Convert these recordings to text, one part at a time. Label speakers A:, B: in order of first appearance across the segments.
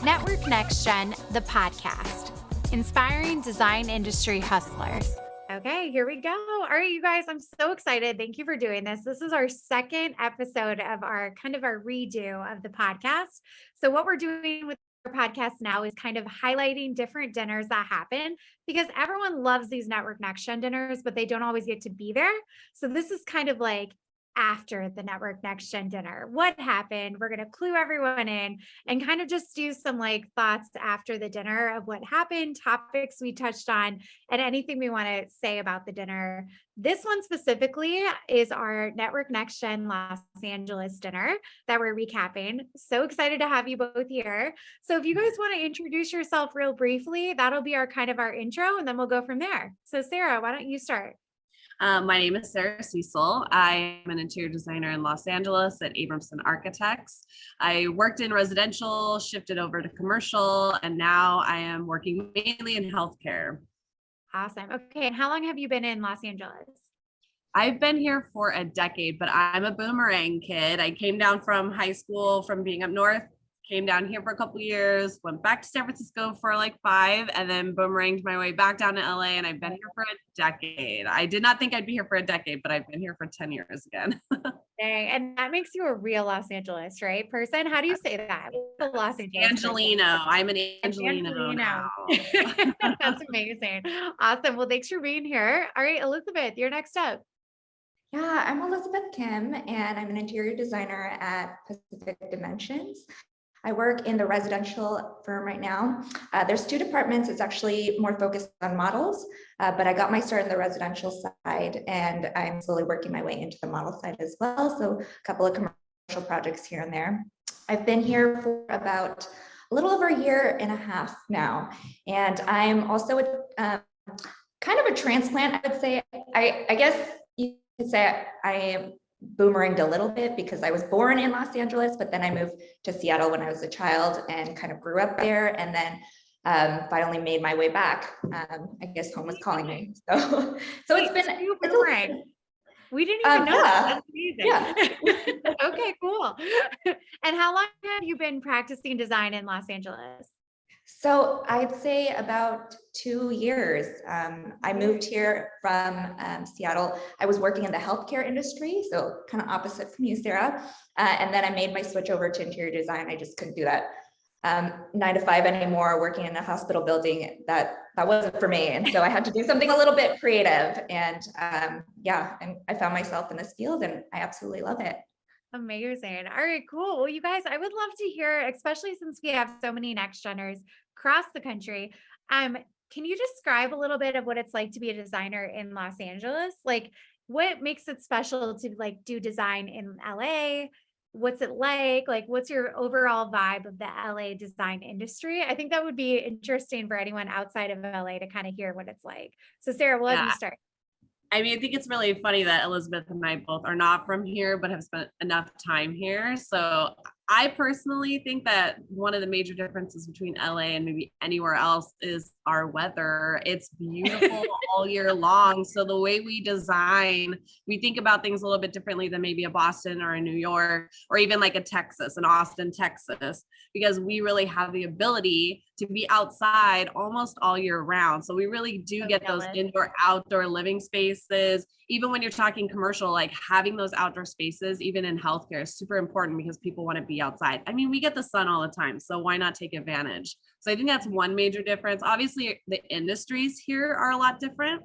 A: Network Next Gen, the podcast, inspiring design industry hustlers. Okay, here we go. All right, you guys, I'm so excited. Thank you for doing this. This is our second episode of our redo of the podcast. So what we're doing with our podcast now is kind of highlighting different dinners that happen because everyone loves these Network Next Gen dinners, but they don't always get to be there. So this is kind of like after the Network Next Gen dinner. What happened? We're going to clue everyone in and kind of just do some like thoughts after the dinner of what happened, topics we touched on, and anything we want to say about the dinner. This one specifically is our Network Next Gen Los Angeles dinner that we're recapping. So excited to have you both here. So if you guys want to introduce yourself real briefly, that'll be our intro, and then we'll go from there. So Sarah, why don't you start?
B: My name is Sara Cecil. I am an interior designer in Los Angeles at Abramson Architects. I worked in residential, shifted over to commercial, and now I am working mainly in healthcare.
A: Awesome. Okay. And how long have you been in Los Angeles?
B: I've been here for a decade, but I'm a boomerang kid. I came down from high school from being up north, came down here for a couple of years, went back to San Francisco for like 5, and then boomeranged my way back down to LA. And I've been here for a decade. I did not think I'd be here for a decade, but I've been here for 10 years again.
A: Dang, and that makes you a real Los Angeles, right? Person. How do you say that? The Los Angeles
B: Angelino.
A: Person.
B: I'm an Angelino now.
A: That's amazing. Awesome. Well, thanks for being here. All right, Elizabeth, you're next up.
C: Yeah, I'm Elizabeth Kim, and I'm an interior designer at Pacific Dimensions. I work in the residential firm right now. There's 2 departments. It's actually more focused on models, but I got my start in the residential side, and I'm slowly working my way into the model side as well. So a couple of commercial projects here and there. I've been here for about a little over a year and a half now, and I'm also kind of a transplant, I would say. I guess you could say I boomeranged a little bit because I was born in Los Angeles, but then I moved to Seattle when I was a child and kind of grew up there, and then finally made my way back. I guess home was calling me. So it's been
A: boomerang. We didn't even know that. That's amazing.
C: Yeah.
A: Okay, cool. And how long have you been practicing design in Los Angeles?
C: So I'd say about 2 years. I moved here from Seattle. I was working in the healthcare industry, so kind of opposite from you, Sarah. And then I made my switch over to interior design. I just couldn't do that 9 to 5 anymore, working in a hospital building. That wasn't for me. And so I had to do something a little bit creative. And and I found myself in this field, and I absolutely love it.
A: Amazing. All right, cool. Well, you guys, I would love to hear, especially since we have so many next geners across the country. Can you describe a little bit of what it's like to be a designer in Los Angeles? Like, what makes it special to like do design in LA? What's it like? Like, what's your overall vibe of the LA design industry? I think that would be interesting for anyone outside of LA to kind of hear what it's like. So Sarah, we'll have you start.
B: I mean, I think it's really funny that Elizabeth and I both are not from here, but have spent enough time here. So I personally think that one of the major differences between LA and maybe anywhere else is our weather. It's beautiful all year long. So the way we design, we think about things a little bit differently than maybe a Boston or a New York, or even like a Texas, an Austin, Texas, because we really have the ability to be outside almost all year round. So we really do get those indoor, outdoor living spaces. Even when you're talking commercial, like having those outdoor spaces, even in healthcare, is super important because people want to be outside. I mean, we get the sun all the time, so why not take advantage? So I think that's one major difference. Obviously, the industries here are a lot different.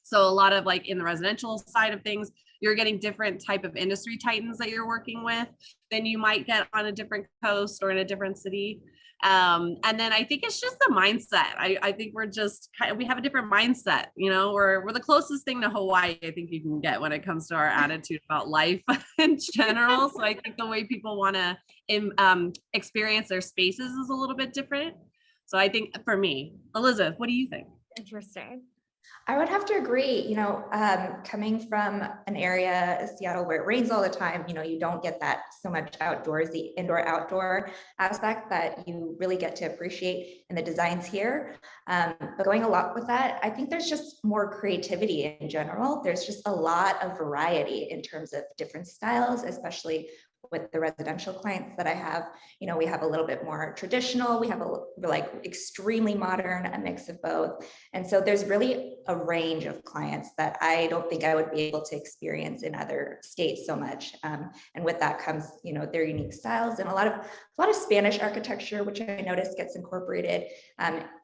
B: So a lot of like in the residential side of things, you're getting different type of industry titans that you're working with than you might get on a different coast or in a different city. And then I think it's just the mindset. I think we're just we have a different mindset, you know, we're the closest thing to Hawaii I think you can get when it comes to our attitude about life in general. So I think the way people want to experience their spaces is a little bit different. So I think for me, Elizabeth, what do you think?
A: Interesting.
C: I would have to agree, coming from an area, Seattle, where it rains all the time, you don't get that so much outdoorsy, indoor-outdoor aspect that you really get to appreciate in the designs here. But going a lot with that, I think there's just more creativity in general. There's just a lot of variety in terms of different styles, especially with the residential clients that I have. You know, we have a little bit more traditional, we have like extremely modern, a mix of both. And so there's really a range of clients that I don't think I would be able to experience in other states so much. And with that comes, you know, their unique styles and a lot of Spanish architecture, which I noticed gets incorporated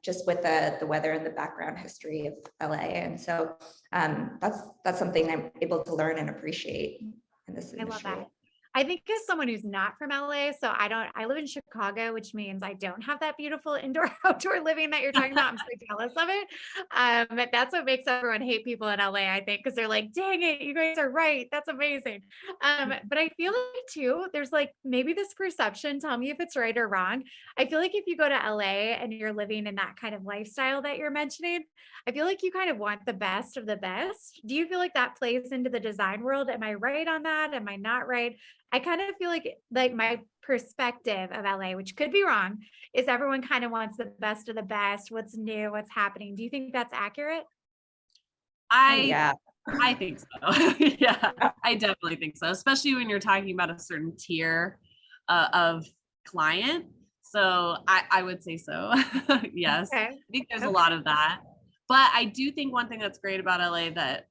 C: just with the weather and the background history of LA. And so that's something I'm able to learn and appreciate in this industry.
A: I love that. I think as someone who's not from LA, so I live in Chicago, which means I don't have that beautiful indoor outdoor living that you're talking about. I'm so jealous of it. But that's what makes everyone hate people in LA, I think, because they're like, dang it, you guys are right. That's amazing. But I feel like too, there's like maybe this perception, tell me if it's right or wrong. I feel like if you go to LA and you're living in that kind of lifestyle that you're mentioning, I feel like you kind of want the best of the best. Do you feel like that plays into the design world? Am I right on that? Am I not right? I kind of feel like my perspective of LA, which could be wrong, is everyone kind of wants the best of the best, what's new, what's happening. Do you think that's accurate?
B: I think so. Yeah, I definitely think so, especially when you're talking about a certain tier of client. So I would say so. Yes,
A: Okay.
B: I think there's a lot of that. But I do think one thing that's great about LA that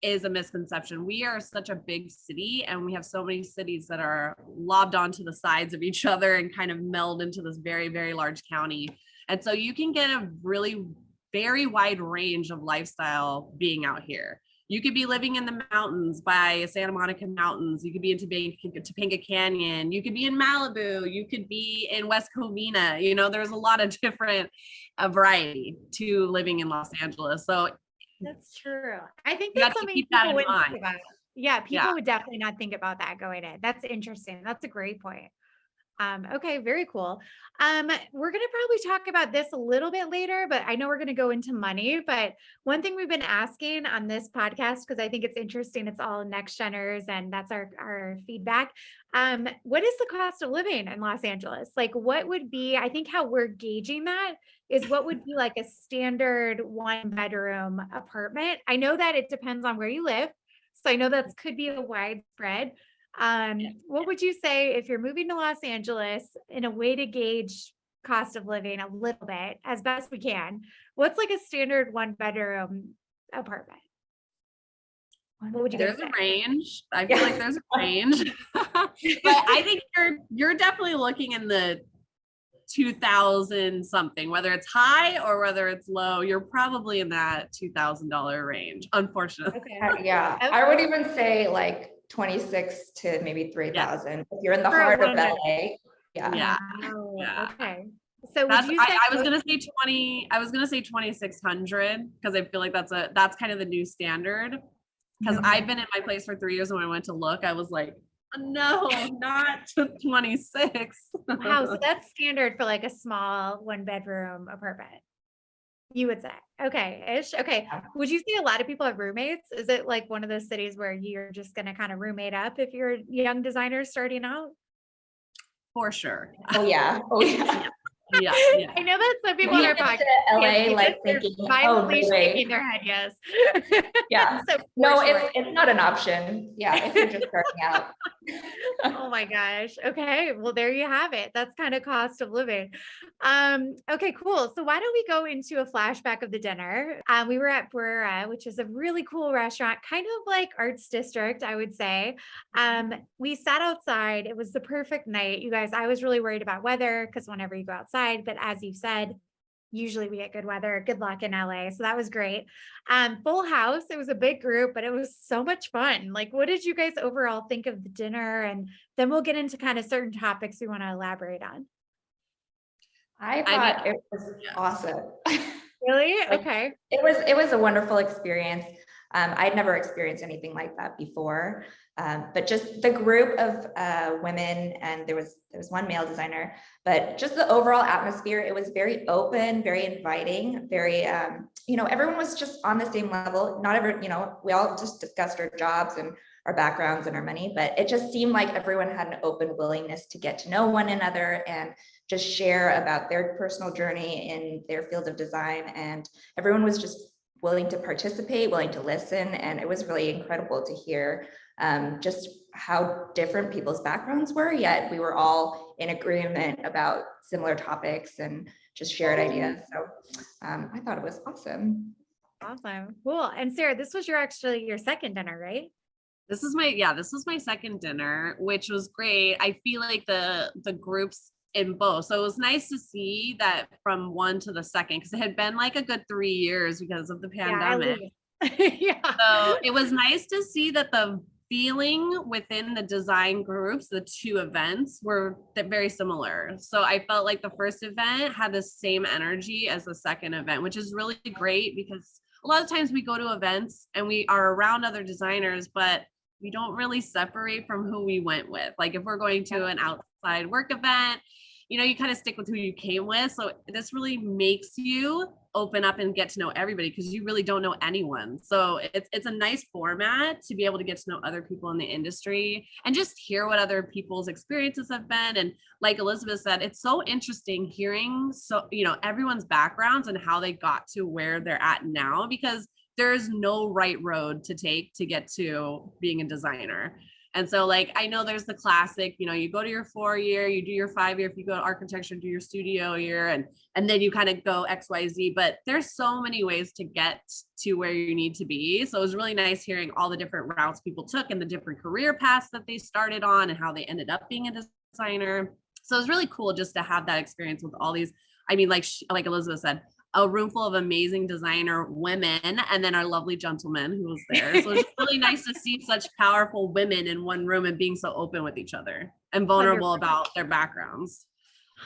B: is a misconception. We are such a big city and we have so many cities that are lobbed onto the sides of each other and kind of meld into this very, very large county. And so you can get a really very wide range of lifestyle being out here. You could be living in the mountains by Santa Monica Mountains. You could be in Topanga Canyon. You could be in Malibu. You could be in West Covina. You know, there's a lot of different variety to living in Los Angeles. So
A: that's true. I think
B: you
A: that's
B: have to
A: something
B: keep
A: people
B: that in
A: wouldn't
B: mind.
A: think about. Yeah, people would definitely not think about that going in. That's interesting. That's a great point. Okay, very cool. We're going to probably talk about this a little bit later, but I know we're going to go into money. But one thing we've been asking on this podcast, because I think it's interesting, it's all next geners and that's our feedback. What is the cost of living in Los Angeles? Like what would be, I think how we're gauging that is what would be like a standard 1-bedroom apartment. I know that it depends on where you live. So I know that could be a widespread. What would you say if you're moving to Los Angeles in a way to gauge cost of living a little bit as best we can? What's like a standard 1-bedroom apartment? What would you
B: There's
A: say?
B: A range. I feel like there's a range, but I think you're definitely looking in the 2,000 something, whether it's high or whether it's low, you're probably in that $2,000 range, unfortunately.
C: Okay. Yeah. Okay. I would even say like 26 to maybe 3,000 if you're in the heart of LA.
B: Yeah.
A: Okay. So would you say
B: I was gonna say 20, I was gonna say 2,600 because I feel like that's kind of the new standard. Because I've been in my place for 3 years, and when I went to look, I was like, no, not 26.
A: Wow, so that's standard for like a small 1-bedroom apartment, you would say. Okay-ish. Okay. Would you say a lot of people have roommates? Is it like one of those cities where you're just going to kind of roommate up if you're a young designer starting out?
B: For sure.
C: Oh yeah.
B: Yeah.
A: I know that some people are
C: back to LA like thinking,
A: violently shaking their head. Yes.
C: Yeah. So no, it's not an option. Yeah, if you're just starting out.
A: Oh my gosh. Okay. Well, there you have it. That's kind of cost of living. Okay, cool. So why don't we go into a flashback of the dinner? We were at Brera, which is a really cool restaurant, kind of like Arts District, I would say. We sat outside. It was the perfect night. You guys, I was really worried about weather because whenever you go outside, but as you said, usually we get good weather. Good luck in LA. So that was great. Full house. It was a big group, but it was so much fun. Like, what did you guys overall think of the dinner? And then we'll get into kind of certain topics we want to elaborate on.
C: I thought it was awesome.
A: Really? Okay.
C: It was a wonderful experience. I'd never experienced anything like that before. But just the group of women, and there was one male designer, but just the overall atmosphere, it was very open, very inviting, very, everyone was just on the same level. Not every, we all just discussed our jobs and our backgrounds and our money, but it just seemed like everyone had an open willingness to get to know one another and just share about their personal journey in their field of design. And everyone was just willing to participate, willing to listen. And it was really incredible to hear just how different people's backgrounds were, yet we were all in agreement about similar topics and just shared ideas. So I thought it was awesome.
A: Awesome. Cool. And Sarah, this was your second dinner, right?
B: This was my second dinner, which was great. I feel like the groups in both. So it was nice to see that from one to the second, because it had been like a good 3 years because of the pandemic.
A: Yeah.
B: So it was nice to see that the feeling within the design groups, the two events were very similar. So I felt like the first event had the same energy as the second event, which is really great because a lot of times we go to events and we are around other designers, but we don't really separate from who we went with. Like if we're going to an outside work event, you kind of stick with who you came with. So this really makes you open up and get to know everybody because you really don't know anyone. So it's a nice format to be able to get to know other people in the industry and just hear what other people's experiences have been. And like Elizabeth said, it's so interesting hearing everyone's backgrounds and how they got to where they're at now, because there's no right road to take to get to being a designer. And so like, I know there's the classic, you go to your 4-year, you do your 5-year, if you go to architecture, do your studio year, and then you kind of go XYZ, but there's so many ways to get to where you need to be. So it was really nice hearing all the different routes people took and the different career paths that they started on and how they ended up being a designer. So it was really cool just to have that experience with all these, like Elizabeth said, a room full of amazing designer women, and then our lovely gentleman who was there. So it's really nice to see such powerful women in one room and being so open with each other and vulnerable
A: 100%.
B: about their backgrounds.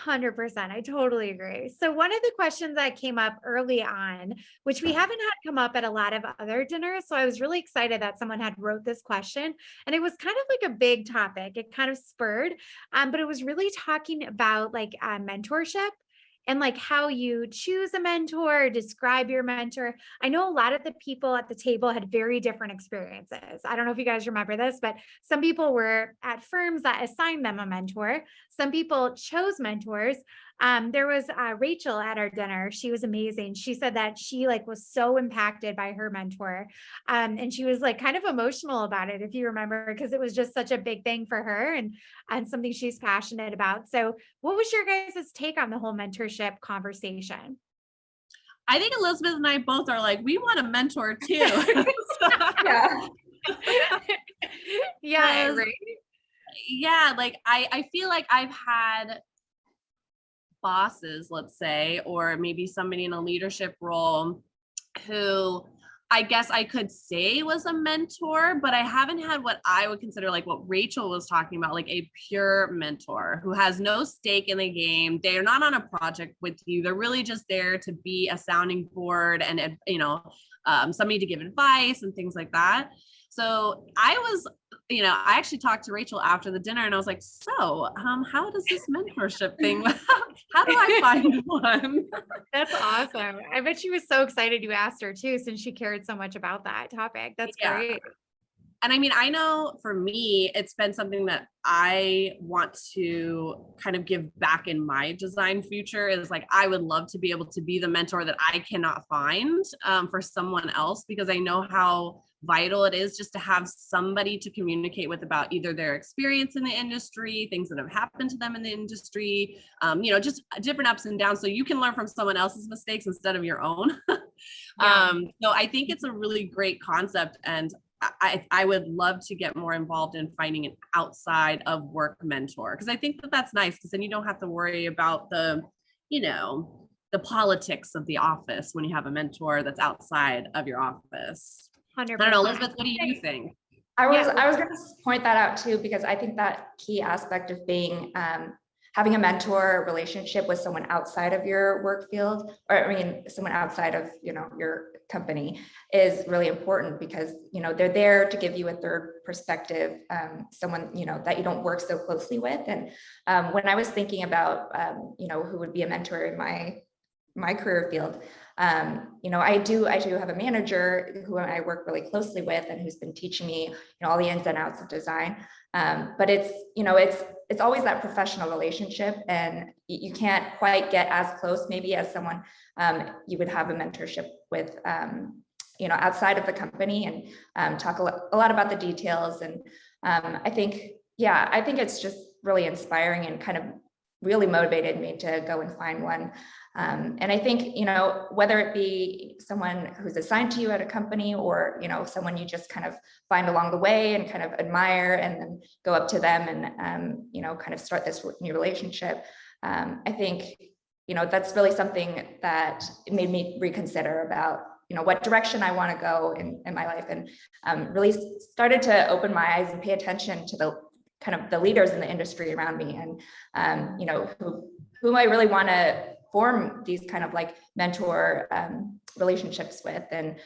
A: 100%. I totally agree. So one of the questions that came up early on, which we haven't had come up at a lot of other dinners. So I was really excited that someone had wrote this question, and it was kind of like a big topic. It kind of spurred, but it was really talking about like mentorship and like how you choose a mentor, describe your mentor. I know a lot of the people at the table had very different experiences. I don't know if you guys remember this, but some people were at firms that assigned them a mentor. Some people chose mentors. There was Rachel at our dinner. She was amazing. She said that she was so impacted by her mentor. And she was kind of emotional about it, if you remember, because it was just such a big thing for her and something she's passionate about. So what was your guys' take on the whole mentorship conversation?
B: I think Elizabeth and I both are like, we want a mentor too.
C: Yeah.
A: Yeah, right.
B: Yeah, I feel like I've had bosses, let's say, or maybe somebody in a leadership role who I guess I could say was a mentor, but I haven't had what I would consider like what Rachel was talking about, like a pure mentor who has no stake in the game. They are not on a project with you. They're really just there to be a sounding board and, somebody to give advice and things like that. So I actually talked to Rachel after the dinner and I was like, so how does this mentorship thing, how do I find one?
A: That's awesome. I bet she was so excited you asked her too, since she cared so much about that topic. That's great.
B: And I know for me, it's been something that I want to kind of give back in my design future is I would love to be able to be the mentor that I cannot find for someone else, because I know how vital it is just to have somebody to communicate with about either their experience in the industry, things that have happened to them in the industry, just different ups and downs. So you can learn from someone else's mistakes instead of your own. So I think it's a really great concept. And I would love to get more involved in finding an outside of work mentor, because I think that's nice, because then you don't have to worry about the politics of the office when you have a mentor that's outside of your office.
A: 100%.
B: I don't know, Elizabeth, what do you think?
C: I was going to point that out too, because I think that key aspect of being having a mentor relationship with someone outside of your work field, or someone outside of your company, is really important, because they're there to give you a third perspective, someone that you don't work so closely with. And when I was thinking about who would be a mentor in my career field, I do have a manager who I work really closely with and who's been teaching me all the ins and outs of design. But it's always that professional relationship, and you can't quite get as close maybe as someone you would have a mentorship with outside of the company, and talk a lot about the details. And I think, yeah, I think it's just really inspiring and kind of really motivated me to go and find one. And I think, whether it be someone who's assigned to you at a company or, someone you just kind of find along the way and kind of admire and then go up to them and, kind of start this new relationship. I think, that's really something that made me reconsider about, what direction I want to go in my life, and really started to open my eyes and pay attention to the kind of the leaders in the industry around me, and who I really want to form these kind of like mentor relationships with, and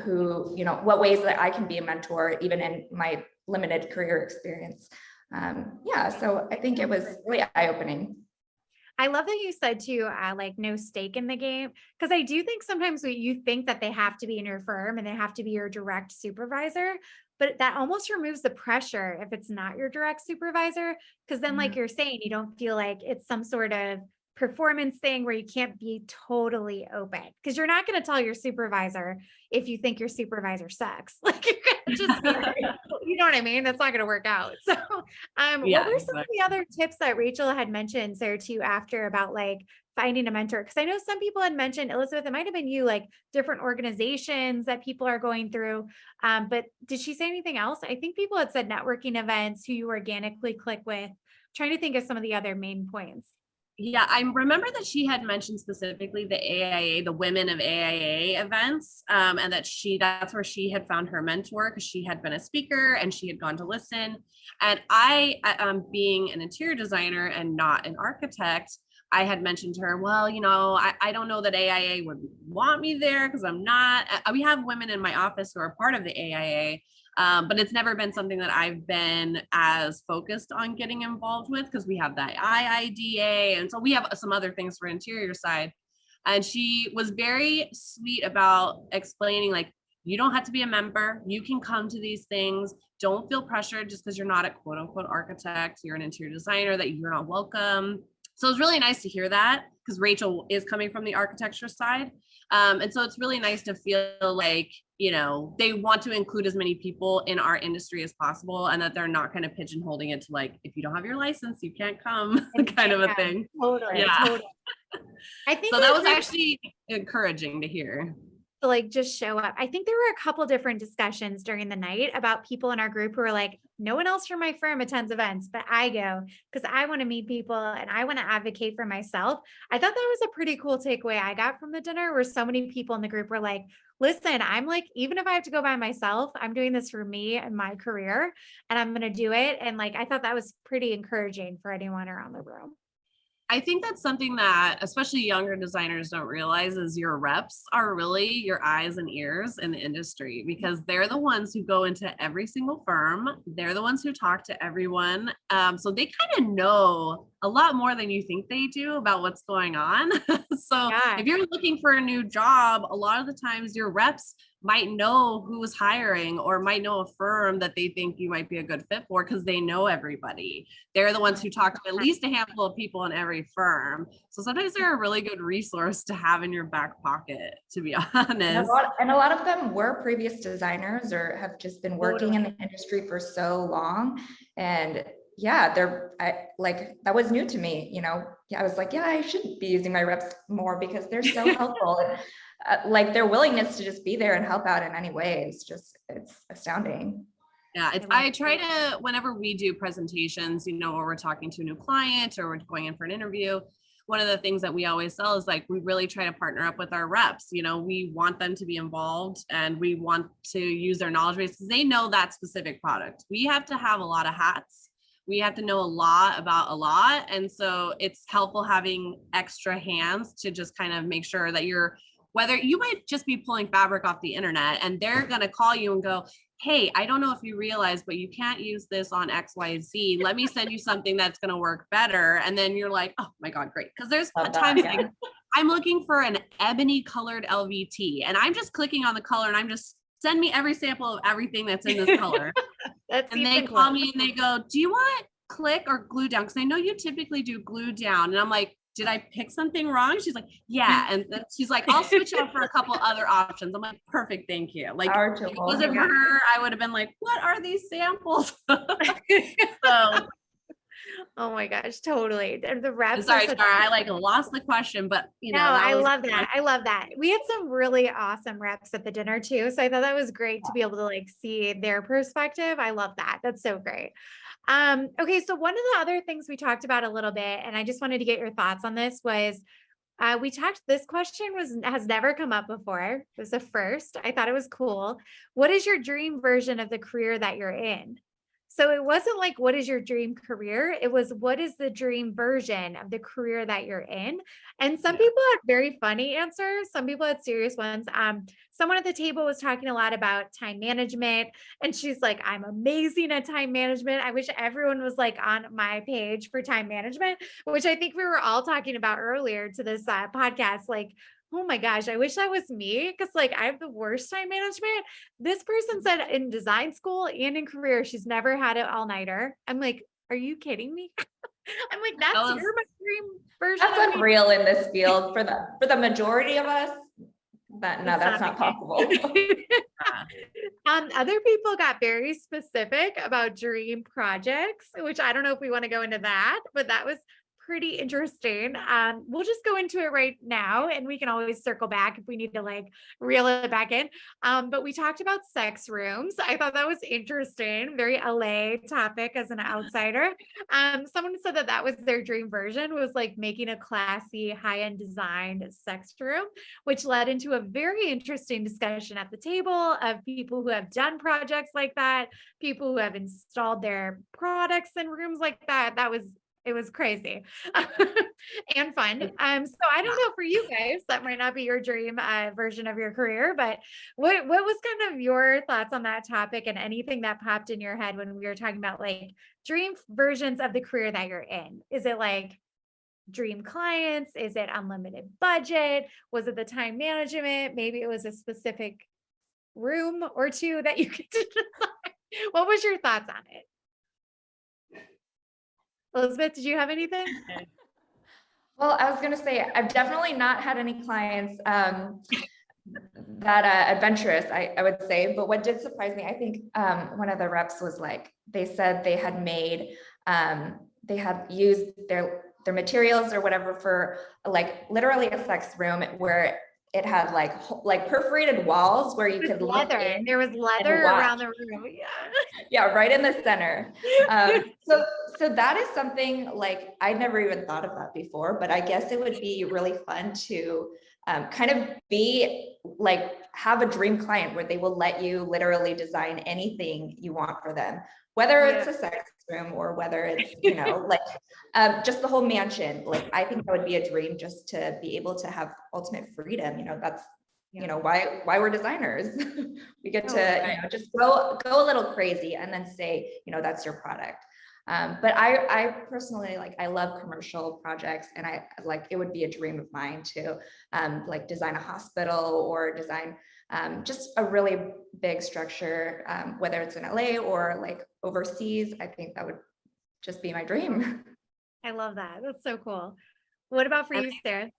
C: who, what ways that I can be a mentor even in my limited career experience. So I think it was really eye-opening.
A: I love that you said too, like no stake in the game, because I do think sometimes you think that they have to be in your firm and they have to be your direct supervisor, but that almost removes the pressure if it's not your direct supervisor, because then, like you're saying, you don't feel like it's some sort of performance thing where you can't be totally open, because you're not going to tell your supervisor if you think your supervisor sucks. Like you're going to just, you know what I mean? That's not going to work out. So, what were some of the other tips that Rachel had mentioned, Sarah, to you after about like finding a mentor? Because I know some people had mentioned, Elizabeth, it might have been you, like different organizations that people are going through. But did she say anything else? I think people had said networking events, who you organically click with. Trying to think of some of the other main points.
B: Yeah, I remember that she had mentioned specifically the AIA, the Women of AIA events, and that's where she had found her mentor, because she had been a speaker and she had gone to listen. And I, being an interior designer and not an architect, I had mentioned to her, well, I don't know that AIA would want me there because I'm not. We have women in my office who are part of the AIA. But it's never been something that I've been as focused on getting involved with, because we have the IIDA. And so we have some other things for interior side. And she was very sweet about explaining, like, you don't have to be a member. You can come to these things. Don't feel pressured just because you're not a quote unquote architect, you're an interior designer, that you're not welcome. So it was really nice to hear that, because Rachel is coming from the architecture side. And so it's really nice to feel like, they want to include as many people in our industry as possible, and that they're not kind of pigeonholing it to like, if you don't have your license, you can't come kind of a thing.
A: Totally. I think
B: so that was actually encouraging to hear.
A: To like just show up. I think there were a couple different discussions during the night about people in our group who were like, no one else from my firm attends events, but I go because I want to meet people and I want to advocate for myself. I thought that was a pretty cool takeaway I got from the dinner, where so many people in the group were like, listen, I'm like, even if I have to go by myself, I'm doing this for me and my career, and I'm going to do it. And like, I thought that was pretty encouraging for anyone around the room.
B: I think that's something that especially younger designers don't realize, is your reps are really your eyes and ears in the industry, because they're the ones who go into every single firm. They're the ones who talk to everyone. So they kind of know a lot more than you think they do about what's going on. If you're looking for a new job, a lot of the times your reps might know who is hiring, or might know a firm that they think you might be a good fit for, because they know everybody. They're the ones who talk to at least a handful of people in every firm. So sometimes they're a really good resource to have in your back pocket, to be honest.
C: And a lot of them were previous designers or have just been working in the industry for so long. And yeah, that was new to me, I was like, I should be using my reps more, because they're so helpful. Like their willingness to just be there and help out in any way is it's astounding.
B: Yeah, I try to, whenever we do presentations, or we're talking to a new client or we're going in for an interview, one of the things that we always sell is like, we really try to partner up with our reps. We want them to be involved, and we want to use their knowledge base, because they know that specific product. We have to have a lot of hats. We have to know a lot about a lot. And so it's helpful having extra hands to just kind of make sure that whether you might just be pulling fabric off the internet, and they're going to call you and go, hey, I don't know if you realize, but you can't use this on XYZ. Let me send you something that's going to work better. And then you're like, oh my God, great. Because there's times like, I'm looking for an ebony colored LVT, and I'm just clicking on the color, and I'm just, send me every sample of everything that's in this color. And they call me and they go, do you want click or glue down? Because I know you typically do glue down. And I'm like, did I pick something wrong? She's like, yeah. And then she's like, I'll switch out for a couple other options. I'm like, perfect. Thank you. Like, if it wasn't for her, I would have been like, what are these samples? So,
A: oh my gosh, totally. The reps.
B: Sorry, I like lost the question, but you know,
A: I love that. I love that. We had some really awesome reps at the dinner too. So I thought that was great to be able to like see their perspective. I love that. That's so great. Okay. So one of the other things we talked about a little bit, and I just wanted to get your thoughts on this was, this question has never come up before. It was a first. I thought it was cool. What is your dream version of the career that you're in? So it wasn't like, what is your dream career? It was, what is the dream version of the career that you're in? And some people had very funny answers. Some people had serious ones. Someone at the table was talking a lot about time management. And she's like, I'm amazing at time management. I wish everyone was like on my page for time management, which I think we were all talking about earlier to this podcast. Like, oh my gosh, I wish that was me because like I have the worst time management. This person said in design school and in career, she's never had an all-nighter. I'm like, are you kidding me? I'm like, that's your dream version.
C: That's unreal in this field for the majority of us. But no, that's not possible.
A: Other people got very specific about dream projects, which I don't know if we want to go into that, but that was pretty interesting. We'll just go into it right now and we can always circle back if we need to like reel it back in. But we talked about sex rooms. I thought that was interesting. Very LA topic as an outsider. Someone said that was their dream version, was like making a classy high-end designed sex room, which led into a very interesting discussion at the table of people who have done projects like that, people who have installed their products in rooms like that. It was crazy and fun. So I don't know for you guys, that might not be your dream version of your career, but what was kind of your thoughts on that topic and anything that popped in your head when we were talking about like dream versions of the career that you're in? Is it like dream clients? Is it unlimited budget? Was it the time management? Maybe it was a specific room or two that you could design. What was your thoughts on it? Elizabeth, did you have anything?
C: Well, I was going to say, I've definitely not had any clients that adventurous, I would say. But what did surprise me, I think one of the reps was like, they said they had they had used their materials or whatever for like literally a sex room where it had like perforated walls where you could look in.
A: There was leather around the room.
C: Yeah, right in the center. So that is something like I'd never even thought of that before, but I guess it would be really fun to kind of be like, have a dream client where they will let you literally design anything you want for them, whether it's a sex room or whether it's, you know, like just the whole mansion. Like, I think that would be a dream, just to be able to have ultimate freedom. You know, that's, you know, why we're designers. We get to, you know, just go a little crazy and then say, you know, that's your product. But I personally, like, I love commercial projects, and I like, it would be a dream of mine to like design a hospital or design just a really big structure, whether it's in LA or like overseas. I think that would just be my dream.
A: I love that. That's so cool. What about for you, Sarah?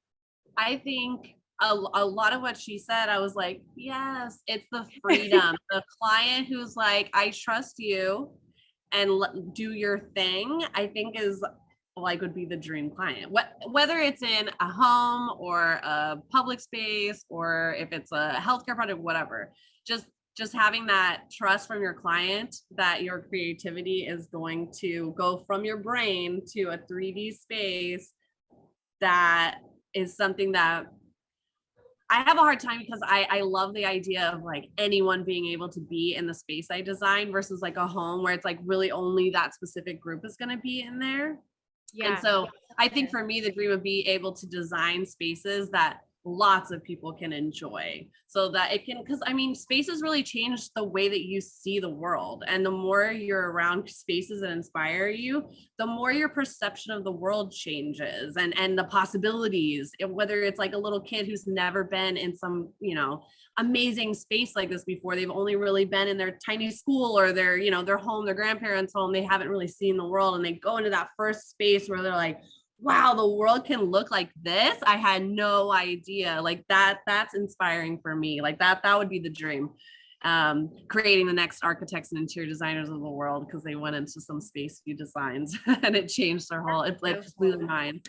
B: I think a lot of what she said, I was like, yes, it's the freedom. The client who's like, I trust you and do your thing, I think is like, would be the dream client. Whether it's in a home or a public space, or if it's a healthcare project, whatever, just having that trust from your client that your creativity is going to go from your brain to a 3D space. That is something that I have a hard time, because I love the idea of like anyone being able to be in the space I design versus like a home where it's like really only that specific group is going to be in there. Yeah. And so I think for me, the dream would be able to design spaces that lots of people can enjoy, so that it can, because I mean, spaces really change the way that you see the world. And the more you're around spaces that inspire you, the more your perception of the world changes, and the possibilities, whether it's like a little kid who's never been in some, you know, amazing space like this before. They've only really been in their tiny school or their, you know, their home, their grandparents' home. They haven't really seen the world, and they go into that first space where they're like, wow, the world can look like this. I had no idea. Like that's inspiring for me. Like that would be the dream. Creating the next architects and interior designers of the world, because they went into some space view designs and it changed their whole, it just blew their mind.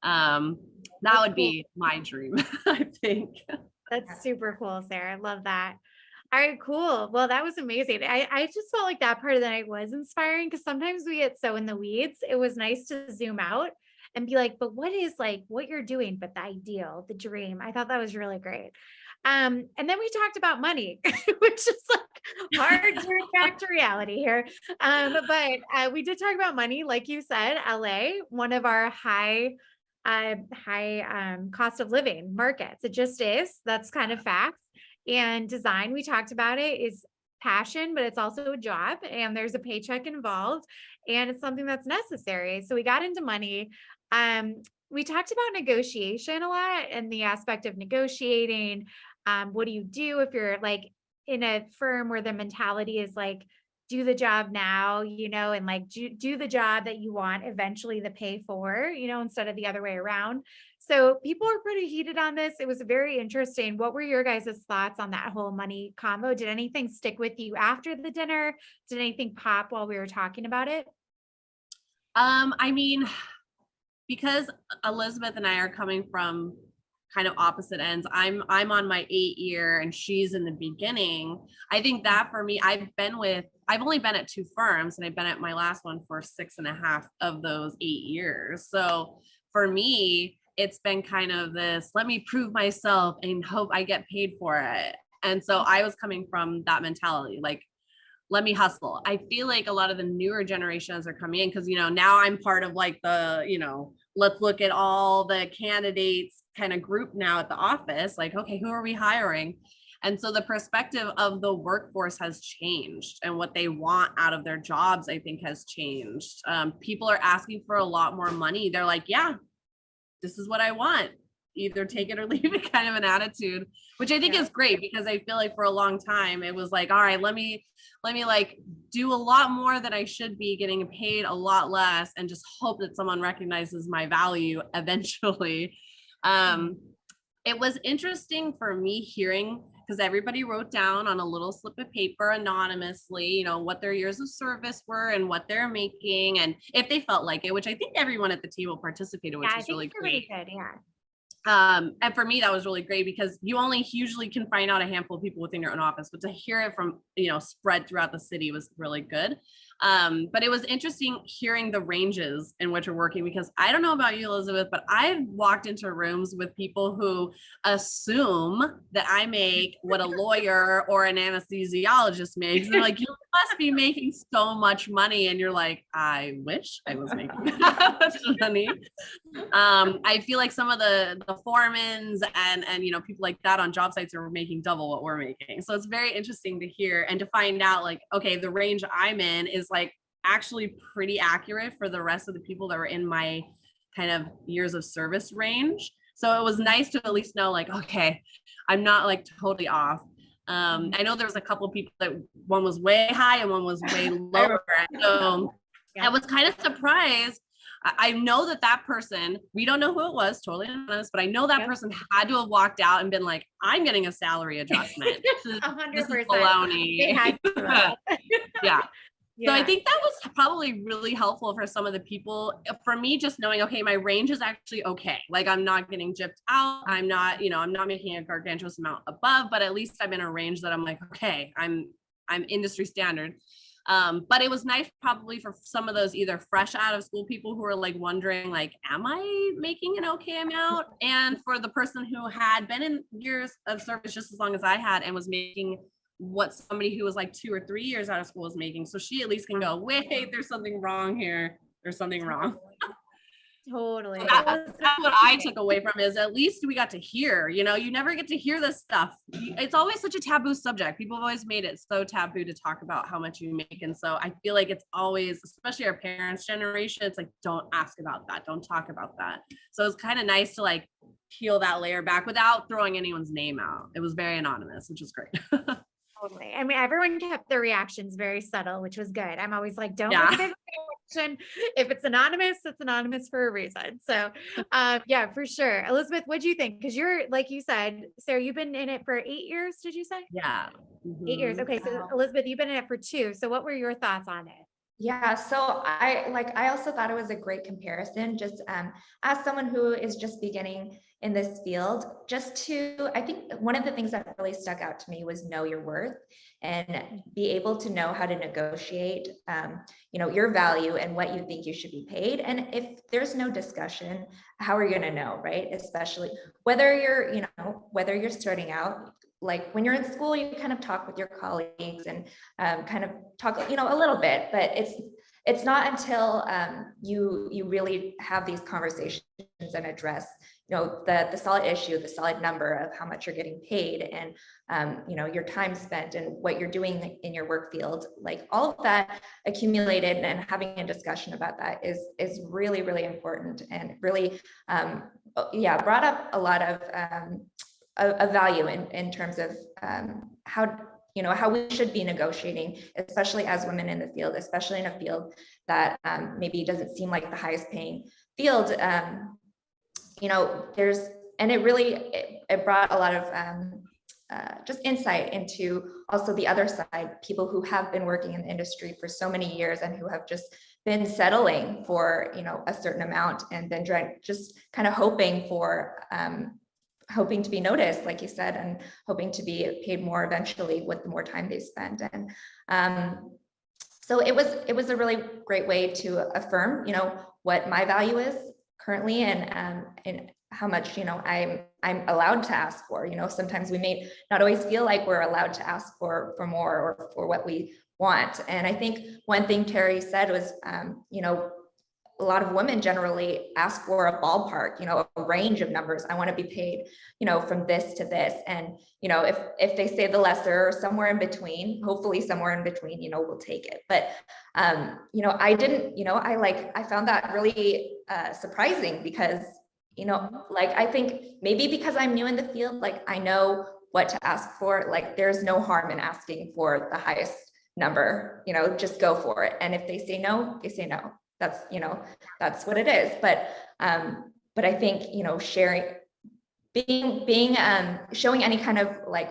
B: That would be my dream, I think.
A: That's super cool, Sarah. I love that. All right, cool. Well, that was amazing. I just felt like that part of the night was inspiring because sometimes we get so in the weeds. It was nice to zoom out and be like, but what is like what you're doing, but the ideal, the dream. I thought that was really great. And then we talked about money, which is like hard to bring back to reality here. But we did talk about money, like you said, LA, one of our high cost of living markets. It just is. That's kind of facts. And design, we talked about it, is passion, but it's also a job and there's a paycheck involved and it's something that's necessary. So we got into money. We talked about negotiation a lot and the aspect of negotiating. What do you do if you're like in a firm where the mentality is like, do the job now, and like do the job that you want eventually the pay for, instead of the other way around. So people are pretty heated on this. It was very interesting. What were your guys' thoughts on that whole money combo? Did anything stick with you after the dinner? Did anything pop while we were talking about it?
B: I mean, because Elizabeth and I are coming from kind of opposite ends. I'm on my 8-year and she's in the beginning. I think that for me, I've only been at 2 firms and I've been at my last one for 6.5 of those 8 years. So for me, it's been kind of this, let me prove myself and hope I get paid for it. And so I was coming from that mentality, like, let me hustle. I feel like a lot of the newer generations are coming in because, now I'm part of like the, let's look at all the candidates kind of group now at the office. Like, okay, who are we hiring? And so the perspective of the workforce has changed and what they want out of their jobs, I think, has changed. People are asking for a lot more money. They're like, yeah, this is what I want. Either take it or leave it kind of an attitude, which I think is great because I feel like for a long time it was like, all right, let me like do a lot more than I should be, getting paid a lot less and just hope that someone recognizes my value eventually. It was interesting for me hearing, because everybody wrote down on a little slip of paper anonymously, what their years of service were and what they're making and if they felt like it, which I think everyone at the table participated, which is really great.
A: Good, yeah.
B: And for me, that was really great because you only usually can find out a handful of people within your own office, but to hear it from, spread throughout the city was really good. But it was interesting hearing the ranges in which we're working, because I don't know about you, Elizabeth, but I've walked into rooms with people who assume that I make what a lawyer or an anesthesiologist makes. They're like, you must be making so much money. And you're like, I wish I was making that much money. I feel like some of the foremans and people like that on job sites are making double what we're making. So it's very interesting to hear and to find out like, okay, the range I'm in is like actually pretty accurate for the rest of the people that were in my kind of years of service range. So it was nice to at least know like, okay, I'm not like totally off. I know there was a couple of people that one was way high and one was way lower. So I was kind of surprised. I know that person, we don't know who it was, totally anonymous, but I know that person had to have walked out and been like, I'm getting a salary adjustment.
A: 100%.
B: This is baloney.
A: They had to.
B: Yeah. So I think that was probably really helpful for some of the people. For me, just knowing, okay, my range is actually okay. Like I'm not getting gypped out. I'm not, I'm not making a gargantuous amount above, but at least I'm in a range that I'm like, okay, I'm industry standard. But it was nice probably for some of those either fresh out of school people who were like wondering like, am I making an okay amount? And for the person who had been in years of service just as long as I had and was making what somebody who was like 2 or 3 years out of school was making. So she at least can go, wait, there's something wrong here. There's something wrong.
A: Totally.
B: So that's what I took away from is at least we got to hear, you never get to hear this stuff. It's always such a taboo subject. People have always made it so taboo to talk about how much you make. And so I feel like it's always, especially our parents' generation, it's like, don't ask about that. Don't talk about that. So it's kind of nice to like peel that layer back without throwing anyone's name out. It was very anonymous, which is great.
A: Totally. I mean, everyone kept their reactions very subtle, which was good. I'm always like, don't
B: Yeah.
A: look at the reaction. If it's anonymous for a reason. So, yeah, for sure. Elizabeth, what do you think? Because you're, like you said, Sarah, you've been in it for 8 years. Did you say
B: Yeah.
A: 8 years?
B: Mhm.
A: Okay. So
C: Wow.
A: Elizabeth, you've been in it for 2. So what were your thoughts on it?
C: Yeah, so I also thought it was a great comparison, just as someone who is just beginning in this field, I think one of the things that really stuck out to me was know your worth and be able to know how to negotiate, your value and what you think you should be paid. And if there's no discussion, how are you going to know, right? Especially whether you're starting out, like when you're in school, you kind of talk with your colleagues and kind of talk, a little bit, but it's not until you really have these conversations and address, the solid issue, the solid number of how much you're getting paid, and your time spent and what you're doing in your work field, like all of that accumulated, and having a discussion about that is really, really important, and really brought up a lot of value in terms of how we should be negotiating, especially as women in the field, especially in a field that maybe doesn't seem like the highest paying field. It brought a lot of just insight into also the other side, people who have been working in the industry for so many years and who have just been settling for a certain amount, and then just kind of hoping to be noticed, like you said, and hoping to be paid more eventually with the more time they spend. And so it was a really great way to affirm, what my value is currently, and how much, I'm allowed to ask for. Sometimes we may not always feel like we're allowed to ask for more or for what we want. And I think one thing Terry said was, a lot of women generally ask for a ballpark, a range of numbers. I want to be paid, from this to this. And, if they say the lesser or somewhere in between, hopefully somewhere in between, we'll take it. But, I didn't, I found that really surprising because, I think maybe because I'm new in the field, I know what to ask for. There's no harm in asking for the highest number, just go for it. And if they say no, they say no. That's what it is. But I think, showing any kind of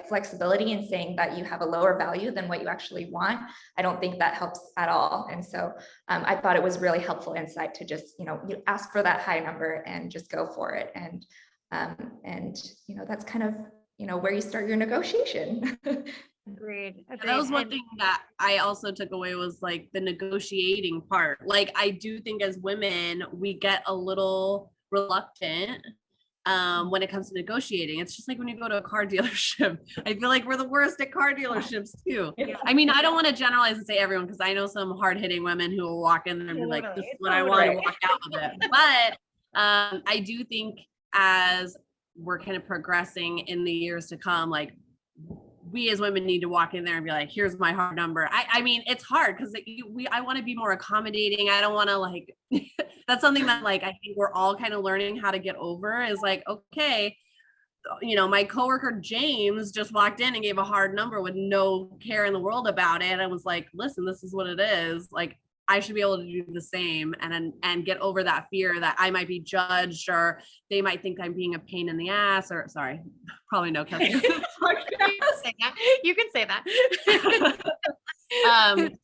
C: flexibility and saying that you have a lower value than what you actually want, I don't think that helps at all. And so I thought it was really helpful insight to just, you ask for that high number and just go for it. And that's kind of, where you start your negotiation.
A: Agreed.
B: That was one thing that I also took away was the negotiating part. I do think as women, we get a little reluctant when it comes to negotiating. It's just like when you go to a car dealership. I feel like we're the worst at car dealerships too.
A: Yeah.
B: I mean, I don't want to generalize and say everyone, because I know some hard-hitting women who will walk in there and be like, this is what I want, and walk out with it. But I do think as we're kind of progressing in the years to come, we as women need to walk in there and be like, here's my hard number. I mean, it's hard because I want to be more accommodating. I don't want to that's something that I think we're all kind of learning how to get over is okay, my coworker James just walked in and gave a hard number with no care in the world about it. I was like, listen, this is what it is. I should be able to do the same and get over that fear that I might be judged or they might think I'm being a pain in the ass, or sorry, probably no cussing.
A: You can say that.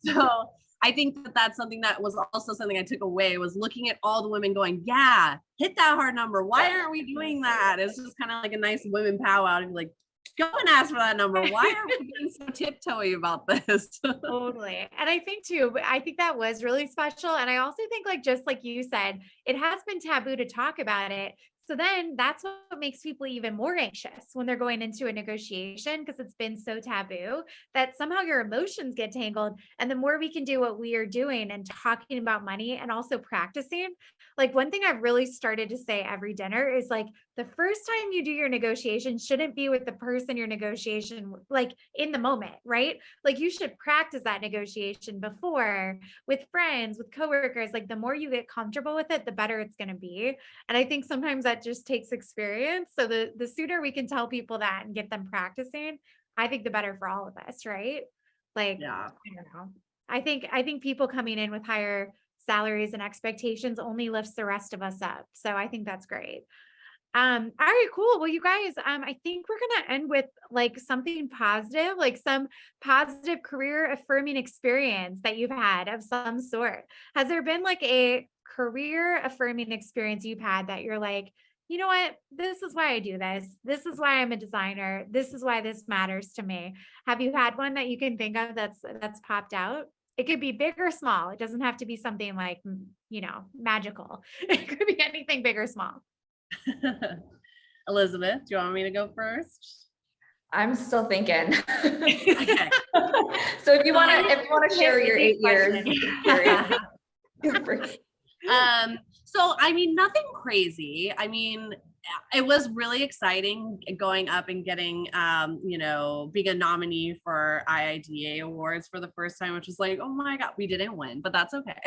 B: So I think that's something that was also something I took away, was looking at all the women going, yeah, hit that hard number. Why aren't we doing that? It's just kind of like a nice women powwow to be like, go and ask for that number. Why are we being so tiptoey about this?
A: Totally. And I think too, I think that was really special. And I also think just like you said, it has been taboo to talk about it. So then that's what makes people even more anxious when they're going into a negotiation, because it's been so taboo that somehow your emotions get tangled. And the more we can do what we are doing and talking about money and also practicing, one thing I've really started to say every dinner is the first time you do your negotiation shouldn't be with the person your negotiation, in the moment, right? You should practice that negotiation before with friends, with coworkers. The more you get comfortable with it, the better it's going to be. And I think sometimes that just takes experience. So the sooner we can tell people that and get them practicing, I think the better for all of us, right? Like,
B: Yeah.
A: I don't know. I think people coming in with higher salaries and expectations only lifts the rest of us up. So I think that's great. All right, cool. Well, you guys, I think we're gonna end with like something positive, like some positive career affirming experience that you've had of some sort. Has there been like a career affirming experience you've had that you're like, you know what? This is why I do this. This is why I'm a designer. This is why this matters to me. Have you had one that you can think of that's popped out? It could be big or small. It doesn't have to be something like, magical. It could be anything big or small.
B: Elizabeth, do you want me to go first?
C: I'm still thinking.
B: Okay.
C: So if you want to share your 8 years experience,
B: so I mean, nothing crazy. I mean, it was really exciting going up and getting, being a nominee for IIDA awards for the first time, which was like, oh my God, we didn't win, but that's okay.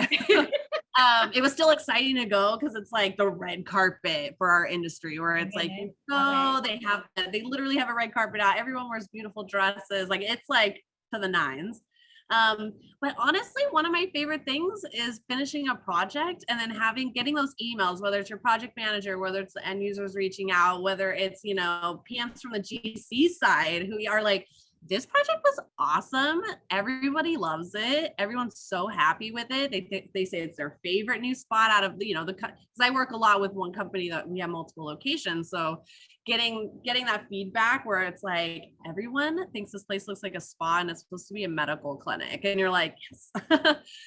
B: It was still exciting to go because it's like the red carpet for our industry where it's like, you go, they literally have a red carpet out. Everyone wears beautiful dresses. Like it's like to the nines. But honestly, one of my favorite things is finishing a project and then getting those emails, whether it's your project manager, whether it's the end users reaching out, whether it's, PMs from the GC side who are like, this project was awesome. Everybody loves it. Everyone's so happy with it. They say it's their favorite new spot out of because I work a lot with one company that we have multiple locations. So getting that feedback where it's like everyone thinks this place looks like a spa and it's supposed to be a medical clinic, and you're like, yes.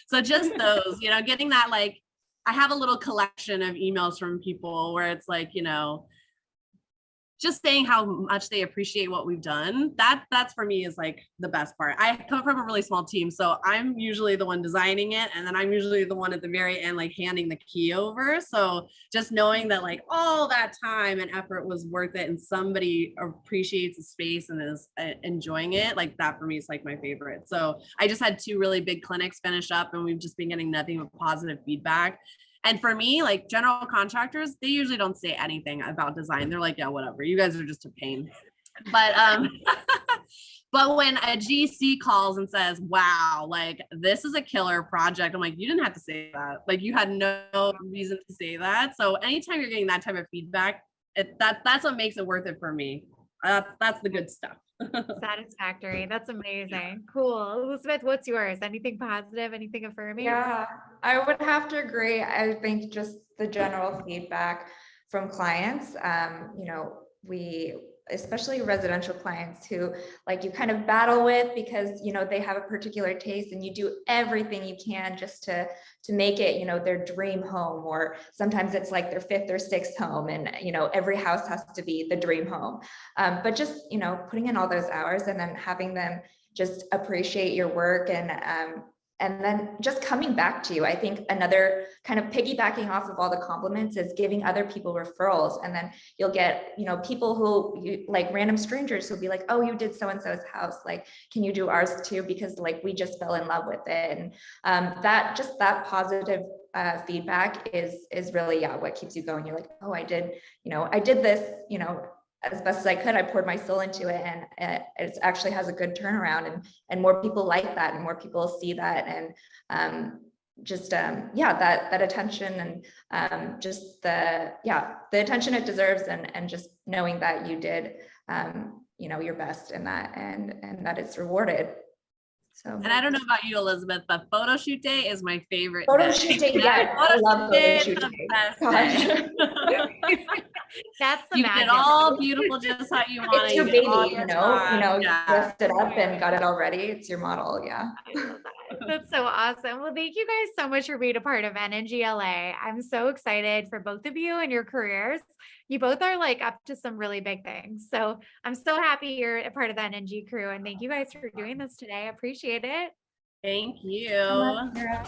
B: So just those, getting that, like, I have a little collection of emails from people where it's like, just saying how much they appreciate what we've done. That's for me is like the best part. I come from a really small team, so I'm usually the one designing it, and then I'm usually the one at the very end, like handing the key over. So just knowing that like all that time and effort was worth it, and somebody appreciates the space and is enjoying it, like that for me is like my favorite. So I just had 2 really big clinics finish up, and we've just been getting nothing but positive feedback. And for me, like general contractors, they usually don't say anything about design. They're like, yeah, whatever. You guys are just a pain. But but when a GC calls and says, wow, like this is a killer project, I'm like, you didn't have to say that. Like you had no reason to say that. So anytime you're getting that type of feedback, that's what makes it worth it for me. That's the good stuff.
A: Satisfactory. That's amazing. Cool. Elizabeth, what's yours? Anything positive? Anything affirming?
C: Yeah, I would have to agree. I think just the general feedback from clients, we, especially residential clients who like you kind of battle with because, they have a particular taste and you do everything you can just to make it, their dream home, or sometimes it's like their 5th or 6th home, and, every house has to be the dream home. But just, putting in all those hours and then having them just appreciate your work and then just coming back to you. I think another kind of piggybacking off of all the compliments is giving other people referrals. And then you'll get, people who like random strangers who'll be like, oh, you did so-and-so's house. Like, can you do ours too? Because like, we just fell in love with it. And that positive feedback is really, what keeps you going. You're like, oh, I did this, as best as I could. I poured my soul into it, and it actually has a good turnaround, and more people like that, and more people see that, and that attention, and just the attention it deserves, and just knowing that you did your best in that, and that it's rewarded. So,
B: and I don't know about you, Elizabeth, but photo shoot day is my favorite.
C: Photo shoot day, yeah, I love photo shoot day.
A: That's the
B: you
A: magic.
B: get all beautiful just how you want it.
C: It's your baby, you
B: Yeah.
C: dressed it up and got it all ready. It's your model, yeah.
A: I love that. That's so awesome. Well, thank you guys so much for being a part of NNG LA. I'm so excited for both of you and your careers. You both are like up to some really big things. So I'm so happy you're a part of the NNG crew, and thank you guys for doing this today. I appreciate it.
B: Thank you.
C: Thank you so much, Sarah.